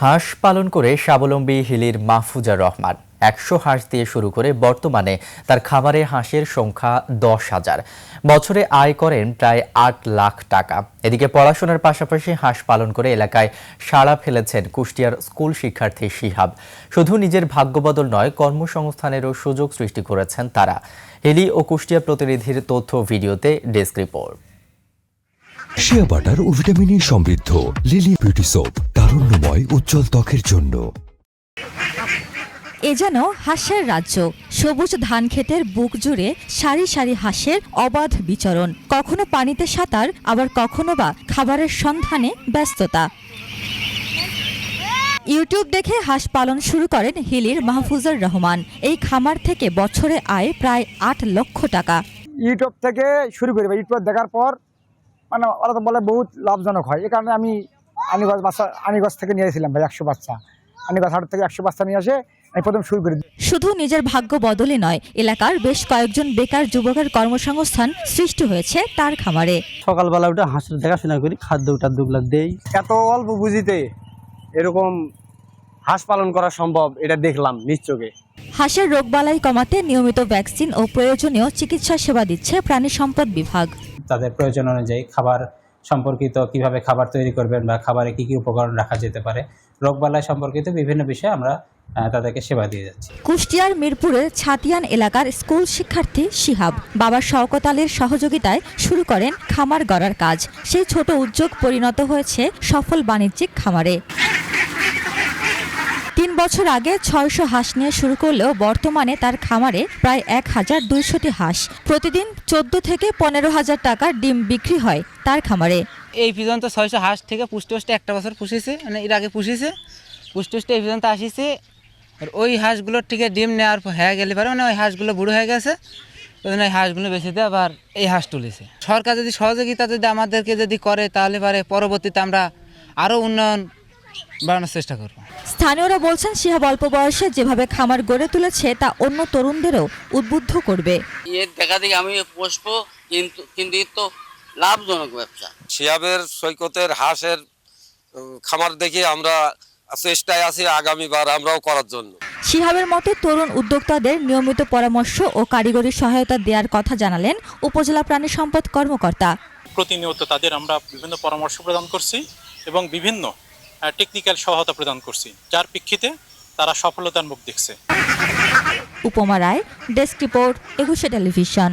হাঁস পালন করে স্বাবলম্বী হিলির মাহফুজার রহমান ১০০ হাঁস দিয়ে শুরু করে বর্তমানে তার খামারে হাঁসের সংখ্যা ১০,০০০। বছরে আয় করেন প্রায় ৮ লাখ টাকা। এদিকে পড়াশোনার পাশাপাশি হাঁস পালন করে এলাকায় সাড়া ফেলেছেন কুষ্টিয়ার স্কুল শিক্ষার্থী শিহাব। শুধু নিজের ভাগ্যবদল নয়, কর্মসংস্থানেরও সুযোগ সৃষ্টি করেছেন তারা। হিলি ও কুষ্টিয়া প্রতিনিধির তথ্য ভিডিওতে ডেস্ক রিপোর্ট। শিয়া বাটার ও ভিটামিন সমৃদ্ধ লিলি বিউটি সোপ, তারুণ্যময় উজ্জ্বল ত্বকের জন্য। এ যেন হাঁসের রাজ্য। সবুজ ধান ক্ষেতের বুক জুড়ে সারি সারি হাঁসের অবাধ বিচরণ, কখনো পানিতে সাঁতার, আবার কখনো বা খাবারের সন্ধানে ব্যস্ততা। ইউটিউব দেখে হাঁস পালন শুরু করেন হিলির মাহফুজার রহমান। এই খামার থেকে বছরে আয় প্রায় ৮ লক্ষ টাকা। ইউটিউব থেকে শুরু করি, ইউটিউব দেখার পর মানে ওরা তো বলে বহুত লাভজনক হয়। এই কারণে আমি আনিগঞ্জ থেকে নিয়েছিলাম ভাই ১০০ বাচ্চা। আনিগঞ্জ হাট থেকে ১০০ বাচ্চা নিয়ে আসে আমি প্রথম শুরু করি। শুধু নিজের ভাগ্য বদলে নয়, এলাকার বেশ কয়েকজন বেকার যুবকের কর্মসংস্থান সৃষ্টি হয়েছে তার খামারে। সকালবেলা উঠে হাঁসের দেখাশোনা করি, খাদ্য টাদ্যগুলো দেই। এত অল্প পুঁজিতে এরকম হাঁস পালন করা সম্ভব, এটা দেখলাম নিজ চোখে। হাঁসের রোগবালাই কমাতে নিয়মিত ভ্যাকসিন ও প্রয়োজনীয় চিকিৎসা সেবা দিচ্ছে প্রাণী সম্পদ বিভাগ। তাদের প্রয়োজন অনুযায়ী খাবার সম্পর্কিত কিভাবে খাবার তৈরি করবেন বা খাবারে কি কি উপকরণ রাখা যেতে পারে, রোগবালাই সম্পর্কিত বিভিন্ন বিষয়ে আমরা তাদেরকে সেবা দিয়ে যাচ্ছি। কুষ্টিয়ার মিরপুরের ছাতিয়ান এলাকার স্কুল শিক্ষার্থী শিহাব বাবা শওকত আলীর সহযোগিতায় শুরু করেন খামার গড়ার কাজ। সেই ছোট উদ্যোগ পরিণত হয়েছে সফল বাণিজ্যিক খামারে। ৩ বছর আগে ৬০০ হাঁস নিয়ে শুরু করলেও বর্তমানে তার খামারে প্রায় ১,২০০টি হাঁস। প্রতিদিন ১৪ থেকে ১৫,০০০ টাকার ডিম বিক্রি হয় তার খামারে। এই পর্যন্ত ৬০০ হাঁস থেকে পুষ্ট একটা বছর পুষেছে, মানে এর আগে পুষেছে, পুষ্ট এই পর্যন্ত আসিছে। আর ওই হাঁসগুলোর থেকে ডিম নেওয়ার হয়ে গেলে পারে, মানে ওই হাঁসগুলো বুড়ো হয়ে গেছে, ওই জন্য এই হাঁসগুলো বেঁচে দিয়ে আবার এই হাঁস তুলেছে। সরকার যদি সহযোগিতা যদি আমাদেরকে যদি করে, তাহলে পারে পরবর্তীতে আমরা আরও উন্নয়ন বাড়ানোর চেষ্টা করব। স্থানীয়রা বলছেন শিহাব অল্প বয়সে যেভাবে খামার গড়ে তুলেছে তা অন্য তরুণদেরও উদ্বুদ্ধ করবে। এর দেখা দেখি আমি পুষবো, কিন্তু তো লাভজনক ব্যবসা। শিহাবের সৈকতের হাঁসের খামার দেখে আমরা চেষ্টায় আছি আগামীবার আমরাও করার জন্য। শিহাবের মতো তরুণ উদ্যোক্তাদের নিয়মিত পরামর্শ ও কারিগরি সহায়তা দেওয়ার কথা জানালেন উপজেলা প্রাণী সম্পদ কর্মকর্তা। প্রতিনিয়ত তাদের আমরা বিভিন্ন পরামর্শ প্রদান করছি এবং বিভিন্ন টেকনিক্যাল সহায়তা প্রদান করছি, যার প্রেক্ষিতে তারা সফলতার মুখ দেখছে। উপমা রায়, ডেস্ক রিপোর্ট, একুশে টেলিভিশন।